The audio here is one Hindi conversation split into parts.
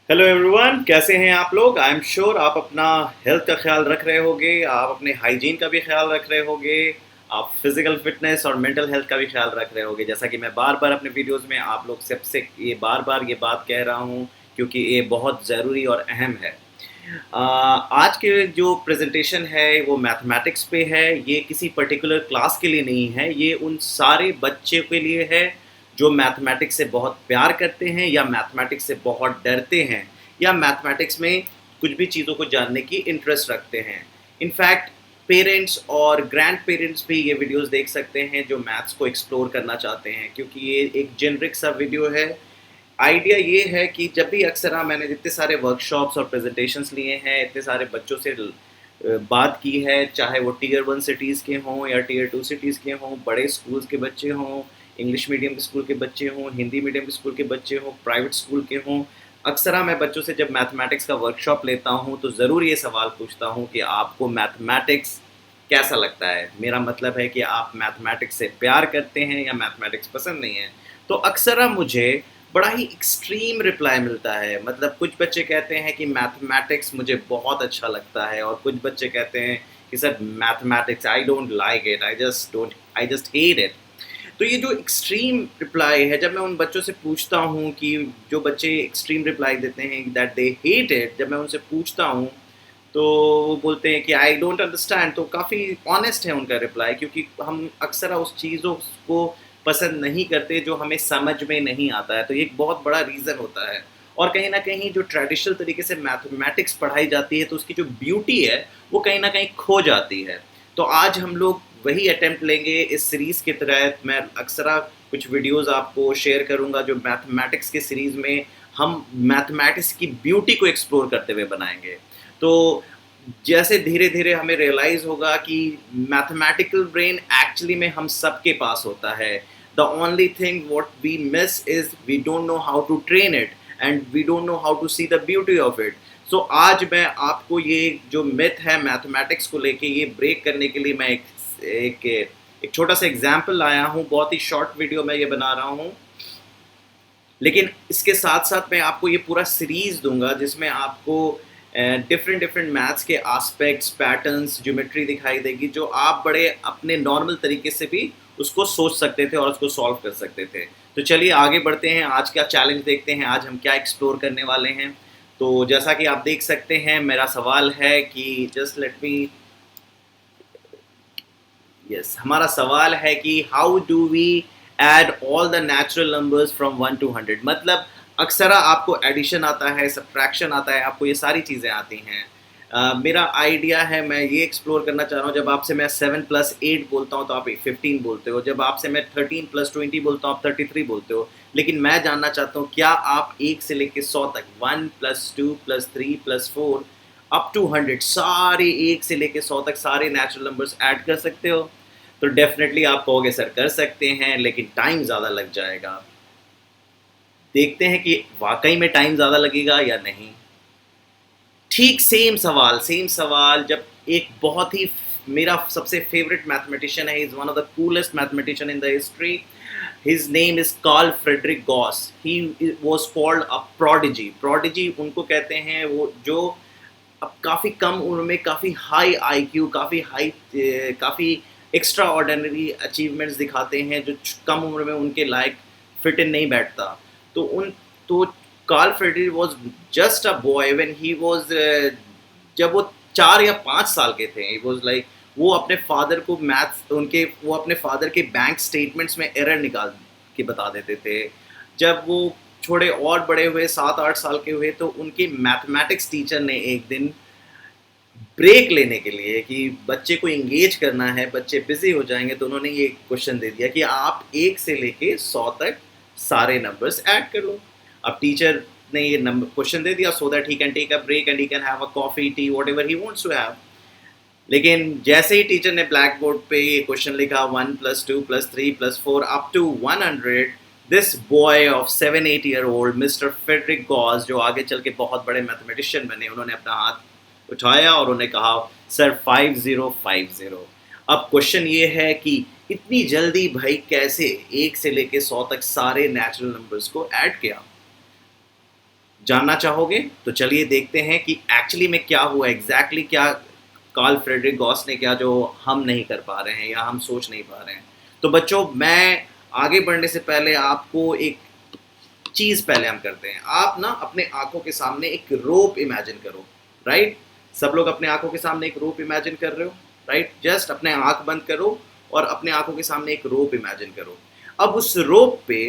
हेलो एवरीवन, कैसे हैं आप लोग। आई एम श्योर आप अपना हेल्थ का ख्याल रख रहे होगे, आप अपने हाइजीन का भी ख्याल रख रहे होगे, आप फिजिकल फिटनेस और मेंटल हेल्थ का भी ख्याल रख रहे होगे। जैसा कि मैं बार बार अपने वीडियोस में आप लोग सबसे ये बात कह रहा हूँ क्योंकि ये बहुत ज़रूरी और अहम है। आज के जो प्रेजेंटेशन है वो मैथमेटिक्स पे है। ये किसी पर्टिकुलर क्लास के लिए नहीं है, ये उन सारे बच्चे के लिए है जो मैथमेटिक्स से बहुत प्यार करते हैं या मैथमेटिक्स से बहुत डरते हैं या मैथमेटिक्स में कुछ भी चीज़ों को जानने की इंटरेस्ट रखते हैं। इनफैक्ट पेरेंट्स और ग्रैंड पेरेंट्स भी ये वीडियोस देख सकते हैं जो मैथ्स को एक्सप्लोर करना चाहते हैं, क्योंकि ये एक जेनरिक सा वीडियो है। आइडिया ये है कि जब भी अक्सर मैंने जितने सारे वर्कशॉप्स और प्रेजेंटेशंस लिए हैं, इतने सारे बच्चों से बात की है, चाहे वो टियर 1 सिटीज़ के हों या टियर 2 सिटीज़ के हों, बड़े स्कूल्स के बच्चे हों, इंग्लिश मीडियम के स्कूल के बच्चे हों, हिंदी मीडियम के स्कूल के बच्चे हों, प्राइवेट स्कूल के हों। अक्सर मैं बच्चों से जब मैथमेटिक्स का वर्कशॉप लेता हूँ तो ज़रूर ये सवाल पूछता हूँ कि आपको मैथमेटिक्स कैसा लगता है। मेरा मतलब है कि आप मैथमेटिक्स से प्यार करते हैं या मैथमेटिक्स पसंद नहीं है। तो अक्सर मुझे बड़ा ही एक्सट्रीम रिप्लाई मिलता है। मतलब कुछ बच्चे कहते हैं कि मैथमेटिक्स मुझे बहुत अच्छा लगता है और कुछ बच्चे कहते हैं कि sir mathematics I don't like it, I just hate it. तो ये जो एक्सट्रीम रिप्लाई है, जब मैं उन बच्चों से पूछता हूँ कि जो बच्चे एक्सट्रीम रिप्लाई देते हैं दैट दे हेट इट, जब मैं उनसे पूछता हूँ तो वो बोलते हैं कि आई डोंट अंडरस्टैंड। तो काफ़ी ऑनेस्ट है उनका रिप्लाई, क्योंकि हम अक्सर उस चीज़ों को पसंद नहीं करते जो हमें समझ में नहीं आता है। तो ये एक बहुत बड़ा रीज़न होता है। और कहीं ना कहीं जो ट्रेडिशनल तरीके से मैथमेटिक्स पढ़ाई जाती है तो उसकी जो ब्यूटी है वो कहीं ना कहीं खो जाती है। तो आज हम लोग वही अटेम्प्ट लेंगे इस सीरीज़ के तहत। मैं अक्सर कुछ वीडियोस आपको शेयर करूंगा जो मैथमेटिक्स के सीरीज़ में हम मैथमेटिक्स की ब्यूटी को एक्सप्लोर करते हुए बनाएंगे। तो जैसे धीरे धीरे हमें रियलाइज़ होगा कि मैथमेटिकल ब्रेन एक्चुअली में हम सबके पास होता है। The only thing what we miss is we don't know how to train it and we don't know how to see the beauty of it. So आज मैं आपको ये जो मिथ है मैथमेटिक्स को लेके, ये ब्रेक करने के लिए मैं एक एक छोटा सा एग्जाम्पल लाया हूँ। बहुत ही शॉर्ट वीडियो में ये बना रहा हूँ, लेकिन इसके साथ साथ मैं आपको ये पूरा सीरीज़ दूंगा जिसमें आपको डिफरेंट डिफरेंट मैथ्स के एस्पेक्ट्स, पैटर्न्स, ज्योमेट्री दिखाई देगी जो आप बड़े अपने नॉर्मल तरीके से भी उसको सोच सकते थे और उसको सॉल्व कर सकते थे। तो चलिए आगे बढ़ते हैं, आज का चैलेंज देखते हैं, आज हम क्या एक्सप्लोर करने वाले हैं। तो जैसा कि आप देख सकते हैं, मेरा सवाल है कि जस्ट लेट मी यस, हमारा सवाल है कि how do we add all the natural numbers from 1 to 100। मतलब अक्सर आपको एडिशन आता है, सब्ट्रैक्शन आता है, आपको ये सारी चीज़ें आती हैं। मेरा आइडिया है, मैं ये एक्सप्लोर करना चाह रहा हूँ, जब आपसे मैं 7 + 8 बोलता हूँ तो आप 15 बोलते हो, जब आपसे मैं 13 + 20 बोलता हूँ आप 33 बोलते हो। लेकिन मैं जानना चाहता हूँ क्या आप 1 से लेकर 100 तक 1 + 2 + 3 + 4 अप टू 100 सारे 1 से लेकर 100 तक सारे नेचुरल नंबर्स ऐड कर सकते हो। तो डेफिनेटली आप कहोगे सर कर सकते हैं, लेकिन टाइम ज़्यादा लग जाएगा। देखते हैं कि वाकई में टाइम ज़्यादा लगेगा या नहीं। ठीक सेम सवाल जब एक बहुत ही मेरा सबसे फेवरेट मैथमेटिशियन है, is one of the coolest mathematician in the history. His name is Karl Frederick Gauss. He was called a prodigy. Prodigy उनको कहते हैं वो जो अब काफ़ी कम उम्र में काफ़ी हाई आईक्यू, काफ़ी एक्स्ट्रा ऑर्डिनरी अचीवमेंट्स दिखाते हैं जो कम उम्र में उनके लायक फिट इन नहीं बैठता। तो उन तो Karl Frederick was just a boy when he was, जब वो 4 या 5 साल के थे, ही वाज लाइक वो अपने फादर को मैथ्स उनके वो अपने फादर के बैंक स्टेटमेंट्स में एरर निकाल के बता देते थे। जब वो थोड़े और बड़े हुए, 7-8 साल के हुए, तो उनके मैथमेटिक्स टीचर ने एक दिन ब्रेक लेने के लिए कि बच्चे को इंगेज करना है, बच्चे बिजी हो जाएंगे, तो उन्होंने ये क्वेश्चन दे दिया कि आप 1 से लेके 100 तक सारे नंबर्स ऐड कर लो। अब टीचर ने ये नंबर क्वेश्चन दे दिया so that he can take a break and he can have a coffee, tea, whatever he wants to have. लेकिन जैसे ही टीचर ने ब्लैक बोर्ड पे ये क्वेश्चन लिखा 1 + 2 + 3 + 4 up to 100, this boy of 7-8 year old Mister Frederick Gauss, जो आगे चल के बहुत बड़े मैथमेटिशियन बने, उन्होंने अपना हाथ उठाया और उन्हें कहा सर 5050। अब क्वेश्चन ये है कि इतनी जल्दी भाई कैसे 1 से लेके 100 तक सारे नेचुरल नंबर्स को ऐड किया। जानना चाहोगे तो चलिए देखते हैं कि एक्चुअली में क्या हुआ, एग्जैक्टली क्या कार्ल फ्रेडरिक गॉस ने किया जो हम नहीं कर पा रहे हैं या हम सोच नहीं पा रहे हैं। तो बच्चों, मैं आगे बढ़ने से पहले आपको एक चीज़ पहले हम करते हैं। आप ना अपने आंखों के सामने एक रोप इमेजिन करो, राइट? सब लोग अपने आंखों के सामने एक रोप इमेजिन कर रहे हो, राइट? जस्ट अपने आंख बंद करो और अपने आंखों के सामने एक रोप इमेजिन करो। अब उस रोप पे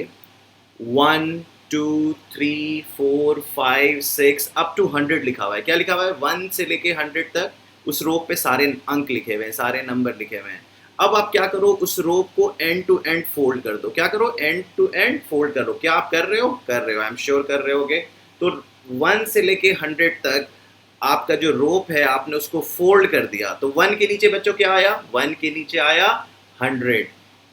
1 2 3 4 5 6 अप टू 100 लिखा हुआ है। क्या लिखा हुआ है? 1 से लेके 100 तक उस रोप पे सारे अंक लिखे हुए हैं, सारे नंबर लिखे हुए हैं। अब आप क्या करो, उस रोप को एंड टू एंड फोल्ड कर दो। क्या करो? एंड टू एंड फोल्ड करो। क्या आप कर रहे हो? कर रहे हो, आई एम श्योर कर रहे होगे। तो 1 से लेके 100 तक आपका जो रोप है आपने उसको फोल्ड कर दिया। तो 1 के नीचे बच्चों क्या आया? 1 के नीचे आया 100।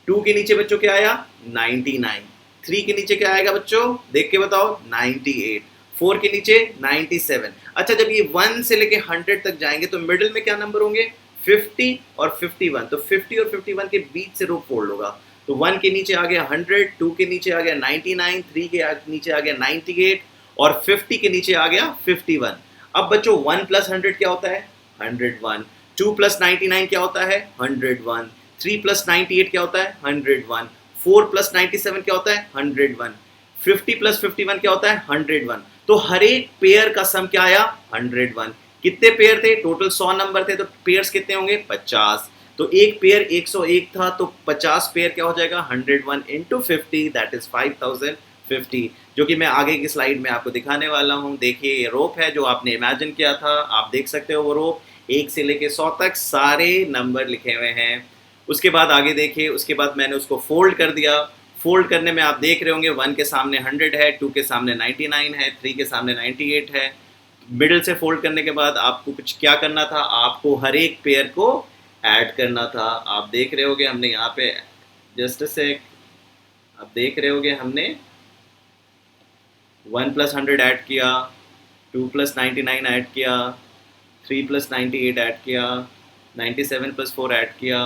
2 के नीचे बच्चों क्या आया? 99। 3 के नीचे क्या आएगा बच्चों? देख के बताओ। 98। 4 के नीचे 97। अच्छा, जब ये 1 से लेके 100 तक जाएंगे तो मिडिल में क्या नंबर होंगे? 50 और 51। तो 50 और 51 के बीच से रोप फोल्ड होगा। तो 1 के नीचे आ गया 100, 2 के नीचे आ गया 99, 3 के नीचे आ गया 98 और 50 के नीचे आ गया 51। अब बच्चों 1 प्लस 100 क्या होता है? 101। 2 प्लस 99 क्या होता है? 101। 3 प्लस 98 क्या होता है? 101। 4 प्लस 97 क्या होता है? 101। 50 प्लस 51 क्या होता है? 101। तो हर एक पेयर का सम क्या आया? 101। कितने पेयर थे? टोटल 100 नंबर थे, तो पेयर्स कितने होंगे? 50। तो एक पेयर 101 था, तो 50 पेयर क्या हो जाएगा? 101 इंटू 50, दैट इज 5050, जो कि मैं आगे की स्लाइड में आपको दिखाने वाला हूँ। देखिए, ये रोप है जो आपने इमेजिन किया था, आप देख सकते हो वो रोप 1 से लेके 100 तक सारे नंबर लिखे हुए हैं। उसके बाद आगे देखिए, उसके बाद मैंने उसको फोल्ड कर दिया। फोल्ड करने में आप देख रहे होंगे 1 के सामने 100 है, 2 के सामने 99 है, 3 के सामने 98 है। मिडिल से फोल्ड करने के बाद आपको कुछ क्या करना था? आपको हर एक पेयर को ऐड करना था। आप देख रहे होगे हमने यहाँ पे, जस्ट से आप देख रहे होगे हमने 1 प्लस 100 ऐड किया, 2 प्लस 99 ऐड किया, 3 प्लस 98 ऐड किया, 97 प्लस 4 ऐड किया।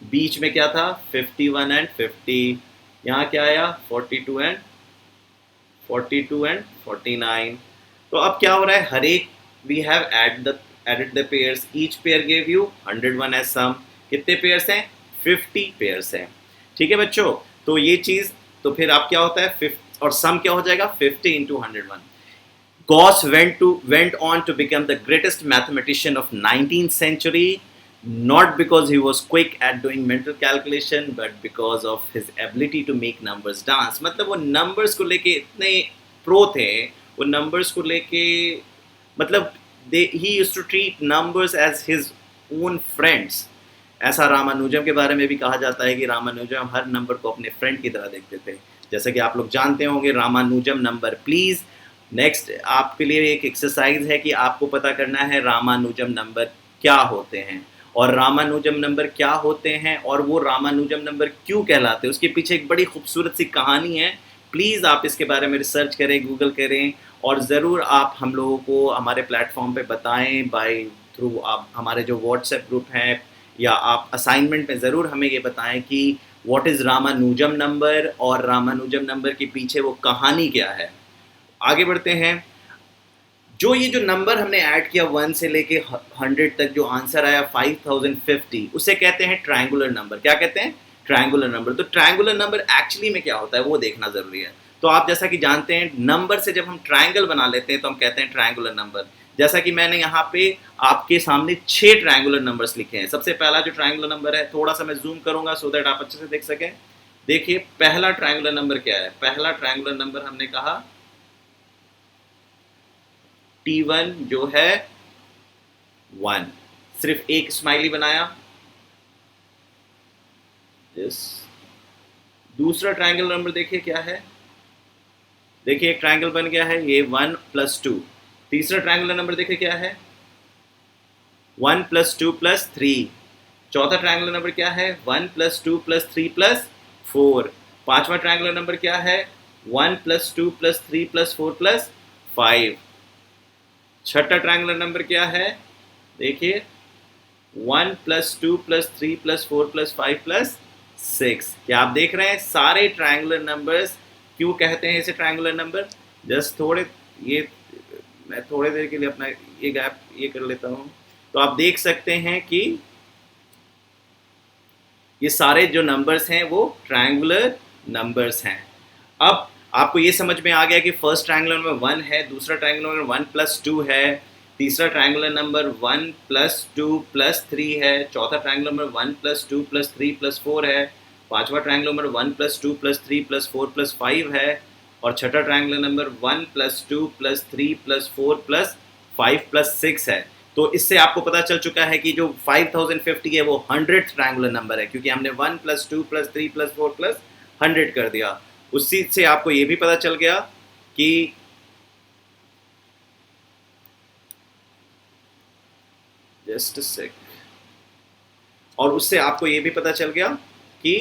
बीच में क्या था? 51 एंड 50। यहाँ क्या आया? 42 एंड 49। तो अब क्या हो रहा है? हर एक we have added the pairs, each pair gave you 101 as sum। कितने पेयर्स हैं? 50 पेयर्स हैं। ठीक है बच्चों, तो ये चीज, तो फिर आप क्या होता है 50 और सम क्या हो जाएगा? 50 into 101। Gauss went on to become the greatest mathematician of 19th century, not because he was quick at doing mental calculation, but because of his ability to make numbers dance। मतलब वो numbers को लेके इतने प्रो थे, वो numbers को लेके, मतलब he used to treat numbers as his own friends। ऐसा रामानुजम के बारे में भी कहा जाता है कि रामानुजम हर नंबर को अपने फ्रेंड की तरह देखते थे। जैसे कि आप लोग जानते होंगे रामानुजम नंबर। प्लीज़ नेक्स्ट आपके लिए एक एक्सरसाइज है कि आपको पता करना है रामानुजम नंबर क्या होते हैं और रामानुजम नंबर क्या होते हैं और वो रामानुजम नंबर क्यों कहलाते हैं। उसके पीछे एक बड़ी खूबसूरत सी कहानी है। प्लीज़ आप इसके बारे में रिसर्च करें, गूगल करें और ज़रूर आप हम लोगों को हमारे प्लेटफॉर्म पे बताएं बाय थ्रू आप हमारे जो व्हाट्सएप ग्रुप हैं, या आप असाइनमेंट में ज़रूर हमें ये बताएं कि व्हाट इज़ रामानुजम नंबर और रामानुजम नंबर के पीछे वो कहानी क्या है। आगे बढ़ते हैं। जो ये जो नंबर हमने ऐड किया 1 से लेके 100 तक, जो आंसर आया 5050, उसे कहते हैं ट्रायंगुलर नंबर। क्या कहते हैं? Triangular number. तो ट्रायंगुलर नंबर एक्चुअली में क्या होता है वो देखना ज़रूरी है। तो आप जैसा कि जानते हैं, नंबर से जब हम ट्रायंगल बना लेते हैं तो हम कहते हैं ट्रायंगुलर नंबर। जैसा कि मैंने यहाँ पे आपके सामने 6 ट्रायंगुलर नंबर्स लिखे हैं। सबसे पहला जो ट्रायंगुलर नंबर है, थोड़ा सा मैं जूम करूँगा सो दैट आप अच्छे से देख सकें। देखिए पहला ट्रायंगुलर नंबर क्या है? पहला ट्रायंगुलर नंबर हमने कहा T1 जो है 1, सिर्फ एक स्माइली बनाया। दूसरा ट्रायंगल नंबर देखिए क्या है, देखिए एक ट्रायंगल बन गया है ये 1 + 2। तीसरा ट्रायंगुलर नंबर देखिए क्या है 1 + 2 + 3। चौथा ट्रायंगुलर नंबर क्या है 1 + 2 + 3 + 4। पांचवा ट्रायंगुलर नंबर क्या है 1 + 2 + 3 + 4 + 5। छठा ट्रायंगुलर नंबर क्या है, देखिए 1 + 2 + 3 + 4 + 5 + 6। क्या आप देख रहे हैं सारे ट्रायंगुलर नंबर्स क्यों कहते हैं इसे ट्रायंगुलर नंबर? जस्ट थोड़े ये मैं थोड़ी देर के लिए अपना ये गैप ये कर लेता हूँ। तो आप देख सकते हैं कि ये सारे जो नंबर्स हैं वो ट्रायंगुलर नंबर्स हैं। अब आपको ये समझ में आ गया कि फर्स्ट ट्रायंगुलर नंबर 1 है, दूसरा ट्रायंगुलर नंबर 1 प्लस 2 है, तीसरा ट्रायंगुलर नंबर 1 प्लस 2 प्लस 3 है, चौथा triangular number 1 plus 2 plus 3 plus 4 है, पांचवा triangular number 1 plus 2 plus 3 plus 4 plus 5 है, और छठा triangular number 1 plus 2 plus 3 plus 4 plus 5 plus 6 है। तो इससे आपको पता चल चुका है कि जो 5050 है वो 100th ट्रायंगुलर नंबर है, क्योंकि हमने 1 प्लस 2 प्लस 3 प्लस 4 प्लस 100 कर दिया। उसी से आपको ये भी पता चल गया कि जस्ट अ सेक, और उससे आपको ये भी पता चल गया कि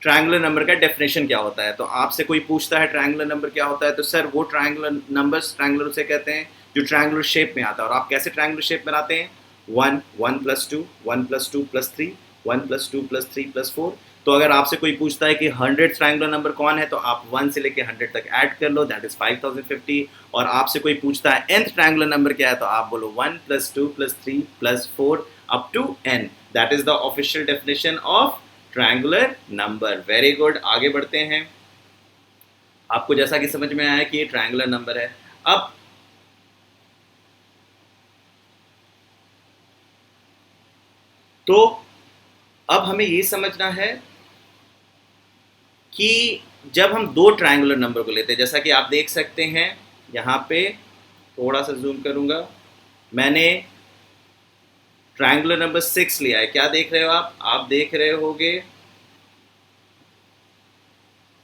ट्रायंगुलर नंबर का डेफिनेशन क्या होता है। तो आपसे कोई पूछता है ट्रायंगुलर नंबर क्या होता है, तो सर वो ट्रायंगुलर नंबर्स ट्रायंगुलर से कहते हैं जो ट्रायंगुलर शेप में आता है। और आप कैसे ट्रायंगुलर शेप बनाते हैं? 1 1 plus 2 1 plus 2 plus 3 1 plus 2 plus 3 plus 4। तो अगर आपसे कोई पूछता है कि 100 ट्रायंगुलर नंबर कौन है, तो आप 1 से लेके 100 तक ऐड कर लो, दैट इज 5050। और आपसे कोई पूछता है nth ट्रायंगुलर नंबर क्या है, तो आप बोलो 1 plus 2 plus 3 plus 4 up to n। That is the official definition of triangular number. Very good, आगे बढ़ते हैं। आपको जैसा कि समझ में आया कि ये ट्रायंगुलर नंबर है। अब तो अब हमें ये समझना है कि जब हम दो ट्रायंगुलर नंबर को लेते हैं, जैसा कि आप देख सकते हैं यहाँ पे, थोड़ा सा जूम करूंगा, मैंने ट्रायंगुलर नंबर 6 लिया है। क्या देख रहे हो आप देख रहे होगे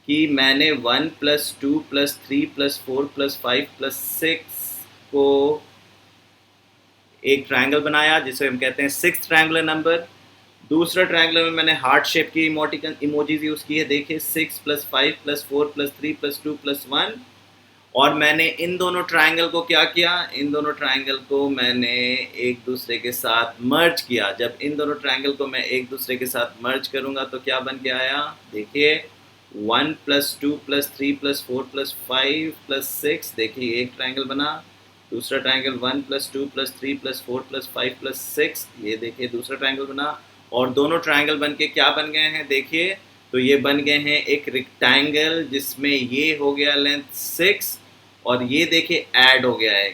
कि मैंने 1 plus 2 plus 3 plus 4 plus 5 plus 6 को एक ट्रायंगल बनाया जिसे हम कहते हैं 6th ट्रायंगुलर नंबर। दूसरा ट्रायंगुलर में मैंने हार्ट शेप की इमोजीज यूज़ की है, देखिए 6 plus 5 plus 4 plus 3 plus 2 plus 1। और मैंने इन दोनों ट्रायंगल को क्या किया, इन दोनों ट्रायंगल को मैंने एक दूसरे के साथ मर्ज किया। जब इन दोनों ट्रायंगल को मैं एक दूसरे के साथ मर्ज करूंगा तो क्या बन के आया, देखिए 1 plus 2 plus 3 plus 4 plus 5 plus 6, देखिए एक ट्रायंगल बना। दूसरा triangle 1 plus 2 plus 3 plus 4 plus 5 plus 6, ये देखिए दूसरा ट्रायंगल बना। और दोनों ट्रायंगल बन के क्या बन गए हैं, देखिए तो ये बन गए हैं एक रेक्टेंगल जिसमें ये हो गया लेंथ 6 और ये देखिए ऐड हो गया है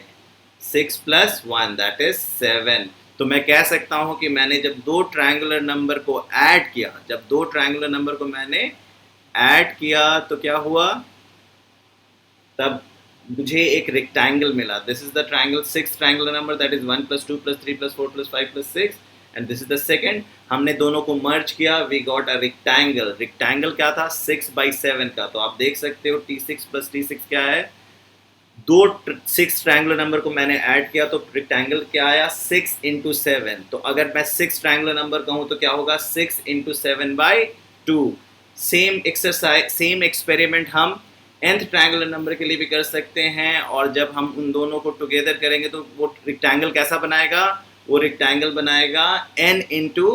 6 प्लस 1 दैट इज 7। तो मैं कह सकता हूं कि मैंने जब दो ट्रायंगुलर नंबर को ऐड किया, जब दो ट्रायंगुलर नंबर को मैंने ऐड किया तो क्या हुआ, तब मुझे एक रेक्टेंगल मिला। This is the triangle 6 triangular number that is 1 plus 2 plus 3 plus 4 plus 5 plus 6 and this is the second. हमने दोनों को मर्ज किया, we got a rectangle. Rectangle क्या था, 6/7 का। तो आप देख सकते हो T6 प्लस T6 क्या है, दो 6 ट्रायंगुलर नंबर को मैंने ऐड किया तो रेक्टेंगल क्या आया, 6 इंटू 7। तो अगर मैं 6 ट्रायंगुलर नंबर कहूँ तो क्या होगा, 6 into 7/2। Same exercise, same experiment हम nth ट्रायंगुलर नंबर के लिए भी कर सकते हैं। और जब हम उन दोनों को टुगेदर करेंगे तो वो रेक्टेंगल कैसा बनाएगा, वो रेक्टेंगल बनाएगा n into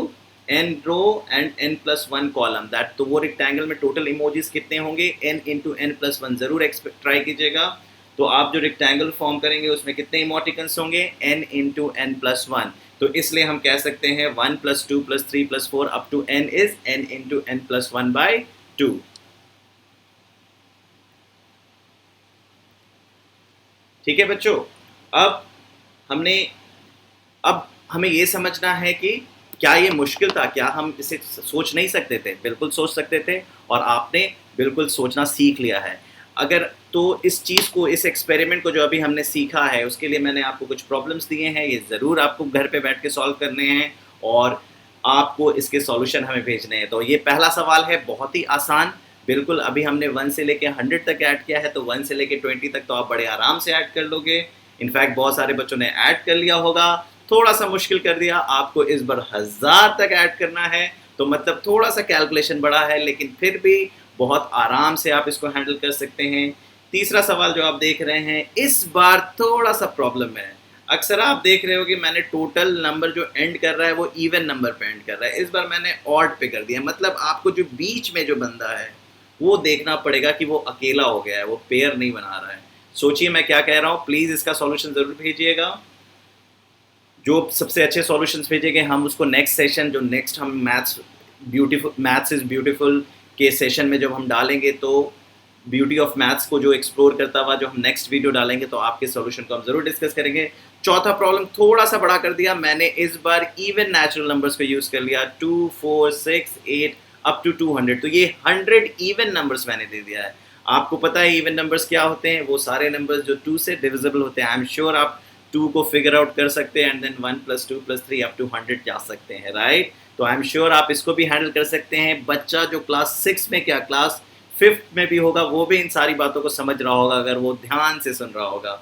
n row and n plus 1 column that. तो वो रेक्टेंगल में टोटल इमोजीज कितने होंगे, n इंटू n प्लस 1। जरूर ट्राई कीजिएगा। तो आप जो रेक्टेंगल फॉर्म करेंगे उसमें कितने इमोटिकन्स होंगे, n इंटू n प्लस 1। तो इसलिए हम कह सकते हैं 1 plus 2 plus 3 plus 4 up to n is n into n plus 1/2। ठीक है बच्चों, अब हमें ये समझना है कि क्या ये मुश्किल था, क्या हम इसे सोच नहीं सकते थे? बिल्कुल सोच सकते थे, और आपने बिल्कुल सोचना सीख लिया है। अगर तो इस चीज़ को, इस एक्सपेरिमेंट को जो अभी हमने सीखा है उसके लिए मैंने आपको कुछ प्रॉब्लम्स दिए हैं, ये ज़रूर आपको घर पे बैठ के सॉल्व करने हैं और आपको इसके सॉल्यूशन हमें भेजने हैं। तो ये पहला सवाल है, बहुत ही आसान, बिल्कुल। अभी हमने 1 से लेके 100 तक ऐड किया है, तो 1 से लेके 20 तक तो आप बड़े आराम से ऐड कर लोगे। इनफैक्ट बहुत सारे बच्चों ने ऐड कर लिया होगा। थोड़ा सा मुश्किल कर दिया आपको, इस बार 1000 तक ऐड करना है, तो मतलब थोड़ा सा कैलकुलेशन बड़ा है, लेकिन फिर भी बहुत आराम से आप इसको हैंडल कर सकते हैं। तीसरा सवाल जो आप देख रहे हैं, इस बार थोड़ा सा प्रॉब्लम है। अक्सर आप देख रहे हो कि मैंने टोटल नंबर जो एंड कर रहा है वो इवन नंबर पे एंड कर रहा है, इस बार मैंने ऑड पे कर दिया। मतलब आपको जो बीच में जो बंदा है वो देखना पड़ेगा कि वो अकेला हो गया है, वो पेयर नहीं बना रहा है। सोचिए मैं क्या कह रहा हूँ, प्लीज़ इसका सॉल्यूशन ज़रूर भेजिएगा। जो सबसे अच्छे सॉल्यूशंस भेजेंगे हम उसको नेक्स्ट सेशन, जो नेक्स्ट हम मैथ्स इज़ ब्यूटीफुल के सेशन में जब हम डालेंगे, तो ब्यूटी ऑफ मैथ्स को जो एक्सप्लोर करता हुआ जो हम नेक्स्ट वीडियो डालेंगे, तो आपके सॉल्यूशन को हम ज़रूर डिस्कस करेंगे। चौथा प्रॉब्लम थोड़ा सा बड़ा कर दिया मैंने, इस बार इवन नेचुरल नंबर्स को यूज़ कर लिया, 2, 4, 6, 8 अप टू 200, तो ये 100 इवन नंबर्स मैंने दे दिया है। आपको पता है इवन नंबर्स क्या होते हैं, वो सारे नंबर्स जो 2 से डिविजिबल होते हैं। आई एम श्योर आप 2 को फिगर आउट कर सकते हैं, एंड देन 1 + 2 + 3 अप टू 100 जा सकते हैं, राइट। तो आई एम श्योर आप इसको भी हैंडल कर सकते हैं। बच्चा जो क्लास 6 में क्या क्लास 5th में भी होगा, वो भी इन सारी बातों को समझ रहा होगा अगर वो ध्यान से सुन रहा होगा।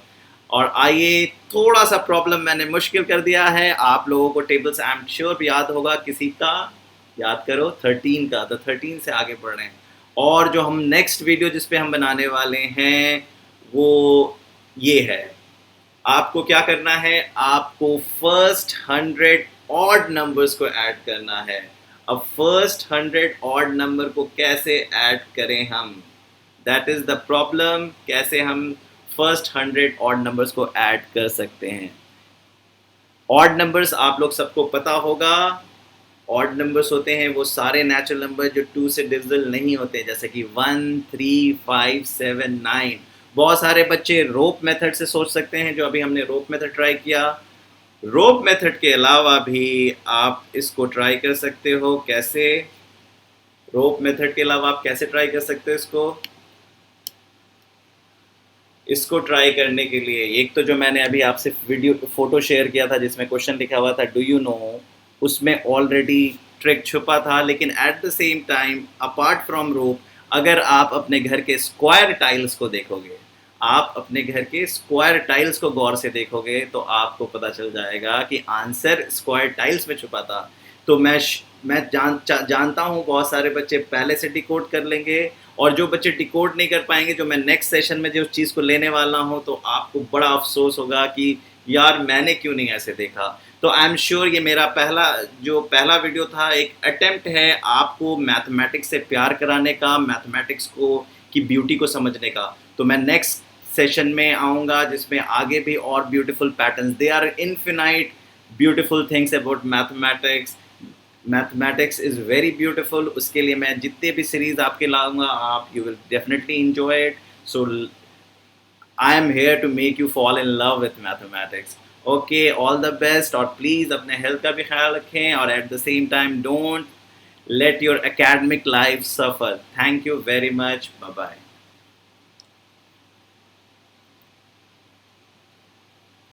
और आइए, थोड़ा सा प्रॉब्लम मैंने मुश्किल कर दिया है। आप लोगों को टेबल्स आई एम श्योर याद होगा, किसी का याद करो 13 का, तो 13 से आगे बढ़ रहे हैं। और जो हम नेक्स्ट वीडियो जिस पे हम बनाने वाले हैं वो ये है। आपको क्या करना है, आपको फर्स्ट 100 ऑड नंबर्स को ऐड करना है। अब फर्स्ट 100 ऑड नंबर को कैसे ऐड करें हम, दैट इज़ द प्रॉब्लम। कैसे हम फर्स्ट 100 ऑड नंबर्स को ऐड कर सकते हैं। ऑड नंबर्स आप लोग सबको पता होगा, ऑड नंबर्स होते हैं वो सारे नेचुरल नंबर जो 2 से डिविजिबल नहीं होते, जैसे कि 1, 3, 5, 7, 9। बहुत सारे बच्चे रोप मेथड से सोच सकते हैं, जो अभी हमने रोप मेथड ट्राई किया। रोप मेथड के अलावा भी आप इसको ट्राई कर सकते हो। कैसे, रोप मेथड के अलावा आप कैसे ट्राई कर सकते हो इसको ट्राई करने के लिए, एक तो जो मैंने अभी आपसे वीडियो फोटो शेयर किया था जिसमें क्वेश्चन लिखा हुआ था डू यू नो, उसमें ऑलरेडी ट्रिक छुपा था। लेकिन at the same time apart from rope, अगर आप अपने घर के स्क्वायर टाइल्स को देखोगे, आप अपने घर के स्क्वायर टाइल्स को गौर से देखोगे, तो आपको पता चल जाएगा कि आंसर स्क्वायर टाइल्स में छुपा था। तो मैं जानता हूँ बहुत सारे बच्चे पहले से डिकोड कर लेंगे, और जो बच्चे डिकोड नहीं कर पाएंगे, जो मैं नेक्स्ट सेशन में जो चीज़ को लेने वाला हूँ, तो आपको बड़ा अफसोस होगा कि यार मैंने क्यों नहीं ऐसे देखा। तो आई एम श्योर ये मेरा पहला वीडियो था, एक अटेम्प्ट है आपको मैथमेटिक्स से प्यार कराने का, मैथमेटिक्स को की ब्यूटी को समझने का। तो मैं नेक्स्ट सेशन में आऊँगा जिसमें आगे भी और beautiful patterns, they are infinite beautiful things about mathematics. Mathematics is very beautiful. उसके लिए मैं जितने भी सीरीज़ आपके लाऊंगा, आप you will definitely enjoy it. So I am here to make you fall in love with mathematics. Okay, all the best, और प्लीज़ अपने हेल्थ का भी ख्याल रखें, और at the same time don't let your academic life suffer. Thank you very much. Bye bye.